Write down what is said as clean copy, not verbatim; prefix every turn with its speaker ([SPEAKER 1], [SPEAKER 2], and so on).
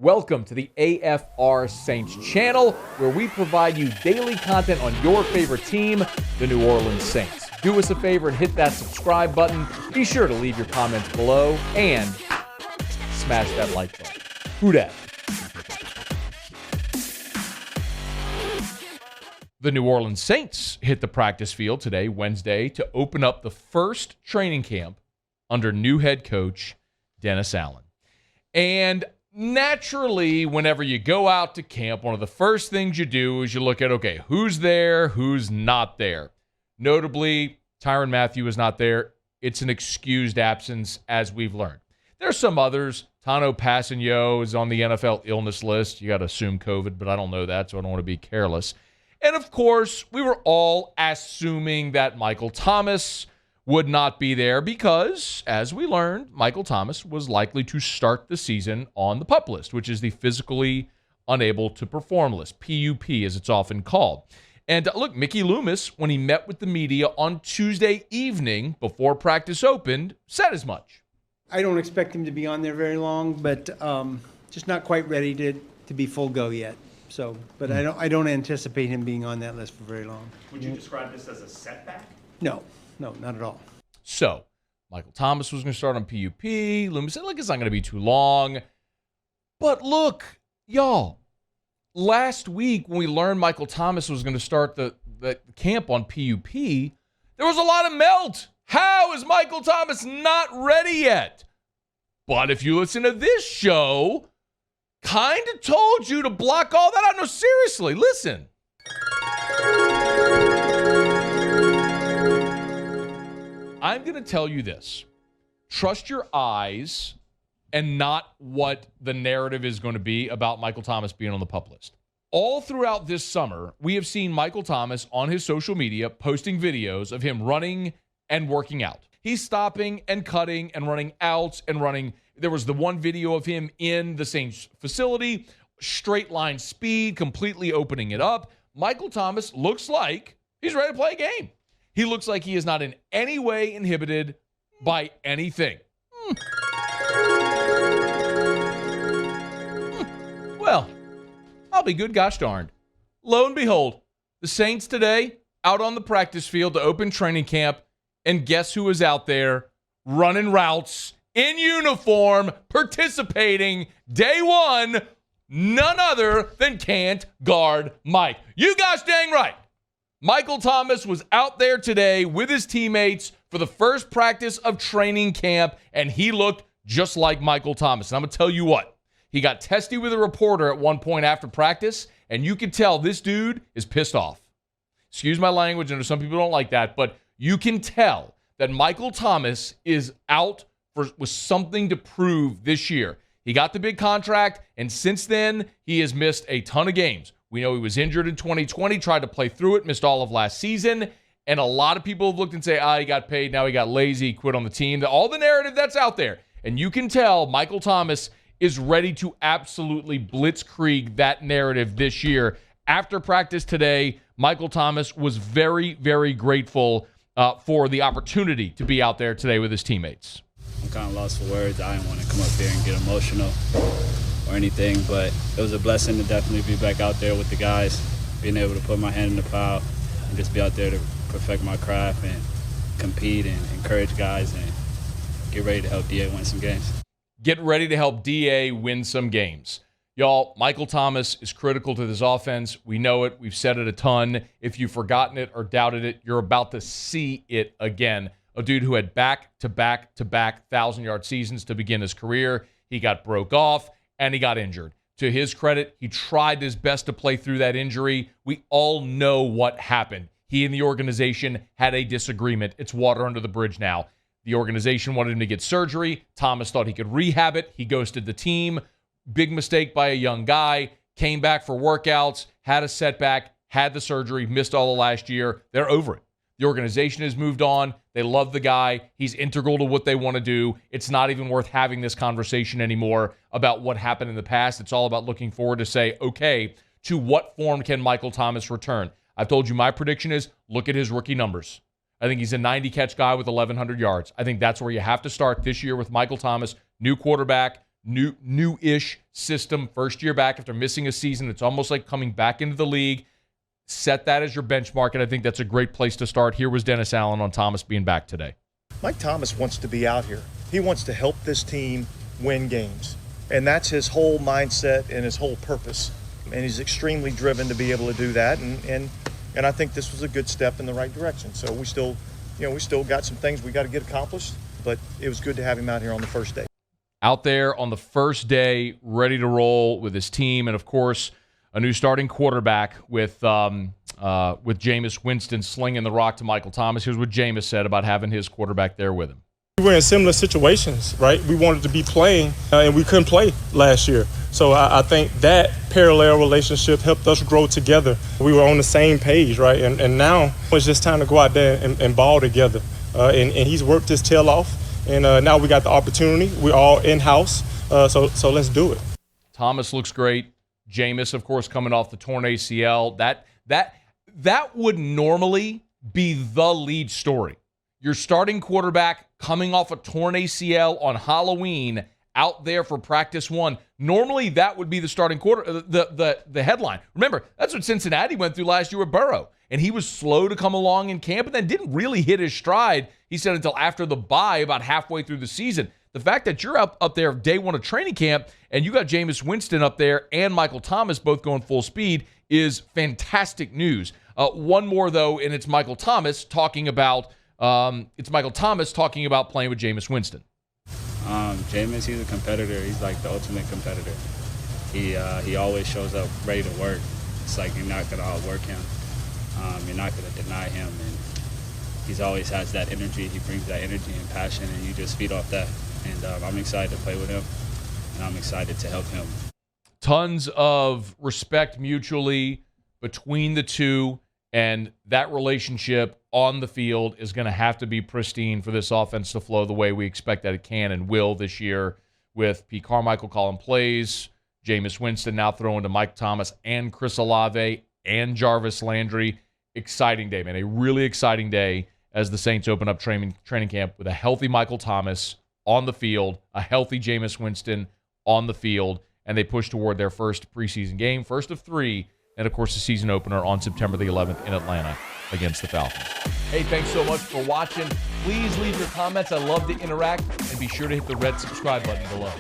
[SPEAKER 1] Welcome to the AFR Saints channel, where we provide you daily content on your favorite team, the New Orleans Saints. Do us a favor and hit that subscribe button. Be sure to leave your comments below and smash that like button. Who dat? The New Orleans Saints hit the practice field today, Wednesday, to open up the first training camp under new head coach Dennis Allen. And naturally, whenever you go out to camp, one of the first things you do is you look at, okay, who's there, who's not there. Notably, Tyrann Mathieu is not there. It's an excused absence, as we've learned. There are some others. Tano Passanio is on the NFL illness list. You got to assume COVID, but I don't know that, so I don't want to be careless. And, of course, we were all assuming that Michael Thomas would not be there because, as we learned, Michael Thomas was likely to start the season on the PUP list, which is the physically unable to perform list, PUP as it's often called. And look, Mickey Loomis, when he met with the media on Tuesday evening before practice opened, said as much.
[SPEAKER 2] I don't expect him to be on there very long, but just not quite ready to be full go yet. So, but I don't anticipate him being on that list for very long.
[SPEAKER 3] Would you describe this as a setback?
[SPEAKER 2] No, not at all.
[SPEAKER 1] So, Michael Thomas was going to start on PUP. Loomis said, look, it's not going to be too long. But look, y'all, last week when we learned Michael Thomas was going to start the camp on PUP, there was a lot of melt. How is Michael Thomas not ready yet? But if you listen to this show, kind of told you to block all that out. No, seriously, listen. I'm going to tell you this. Trust your eyes and not what the narrative is going to be about Michael Thomas being on the PUP list. All throughout this summer, we have seen Michael Thomas on his social media posting videos of him running and working out. He's stopping and cutting and running outs and running. There was the one video of him in the Saints facility, straight line speed, completely opening it up. Michael Thomas looks like he's ready to play a game. He looks like he is not in any way inhibited by anything. Well, I'll be good gosh darned. Lo and behold, the Saints today out on the practice field to open training camp, and guess who is out there running routes in uniform, participating day one, none other than Can't Guard Mike. You gosh dang right. Michael Thomas was out there today with his teammates for the first practice of training camp, and he looked just like Michael Thomas. And I'm going to tell you what, he got testy with a reporter at one point after practice, and you could tell this dude is pissed off. Excuse my language, and some people don't like that, but you can tell that Michael Thomas is out with something to prove this year. He got the big contract, and since then, he has missed a ton of games. We know he was injured in 2020, tried to play through it, missed all of last season, and a lot of people have looked and say, he got paid, now he got lazy, quit on the team. All the narrative that's out there. And you can tell Michael Thomas is ready to absolutely blitzkrieg that narrative this year. After practice today, Michael Thomas was very, very grateful for the opportunity to be out there today with his teammates.
[SPEAKER 4] I'm kind of lost for words. I didn't want to come up here and get emotional or anything, but it was a blessing to definitely be back out there with the guys, being able to put my hand in the plow and just be out there to perfect my craft and compete and encourage guys and get ready to help DA win some games.
[SPEAKER 1] Get ready to help DA win some games. Y'all, Michael Thomas is critical to this offense. We know it. We've said it a ton. If you've forgotten it or doubted it, you're about to see it again. A dude who had back-to-back-to-back 1,000-yard seasons to begin his career. He got broke off, and he got injured. To his credit, he tried his best to play through that injury. We all know what happened. He and the organization had a disagreement. It's water under the bridge now. The organization wanted him to get surgery. Thomas thought he could rehab it. He ghosted the team. Big mistake by a young guy. Came back for workouts, had a setback, had the surgery, missed all of last year. They're over it. The organization has moved on. They love the guy. He's integral to what they want to do. It's not even worth having this conversation anymore about what happened in the past. It's all about looking forward to say, okay, to what form can Michael Thomas return? I've told you my prediction is look at his rookie numbers. I think he's a 90-catch guy with 1,100 yards. I think that's where you have to start this year with Michael Thomas, new quarterback, new-ish system, first year back after missing a season. It's almost like coming back into the league. Set that as your benchmark, and I think that's a great place to start. Here was Dennis Allen on Thomas being back today.
[SPEAKER 5] Mike Thomas wants to be out here. He wants to help this team win games. And that's his whole mindset and his whole purpose. And he's extremely driven to be able to do that. And I think this was a good step in the right direction. So we still got some things we got to get accomplished, but it was good to have him out here on the first day.
[SPEAKER 1] Out there on the first day, ready to roll with his team. And, of course, a new starting quarterback with Jameis Winston slinging the rock to Michael Thomas. Here's what Jameis said about having his quarterback there with him.
[SPEAKER 6] We were in similar situations, right? We wanted to be playing, and we couldn't play last year. So I think that parallel relationship helped us grow together. We were on the same page, right? And now it's just time to go out there and ball together. And he's worked his tail off, and now we got the opportunity. We're all in-house, so let's do it.
[SPEAKER 1] Thomas looks great. Jameis, of course, coming off the torn ACL. That would normally be the lead story. Your starting quarterback coming off a torn ACL on Halloween out there for practice one. Normally, that would be the starting the headline. Remember, that's what Cincinnati went through last year with Burrow. And he was slow to come along in camp and then didn't really hit his stride, he said, until after the bye, about halfway through the season. The fact that you're up there day one of training camp and you got Jameis Winston up there and Michael Thomas both going full speed is fantastic news. One more, though, and it's Michael Thomas talking about playing with Jameis Winston.
[SPEAKER 4] Jameis, he's a competitor. He's like the ultimate competitor. He always shows up ready to work. It's like you're not going to outwork him. You're not going to deny him. And he always has that energy. He brings that energy and passion, and you just feed off that. And I'm excited to play with him, and I'm excited to help him.
[SPEAKER 1] Tons of respect mutually between the two, and that relationship on the field is going to have to be pristine for this offense to flow the way we expect that it can and will this year, with Pete Carmichael calling plays, Jameis Winston now throwing to Mike Thomas and Chris Olave and Jarvis Landry. Exciting day, man. A really exciting day as the Saints open up training camp with a healthy Michael Thomas on the field, a healthy Jameis Winston on the field, and they push toward their first preseason game, first of 3, and, of course, the season opener on September the 11th in Atlanta against the Falcons. Hey, thanks so much for watching. Please leave your comments. I love to interact, and be sure to hit the red subscribe button below.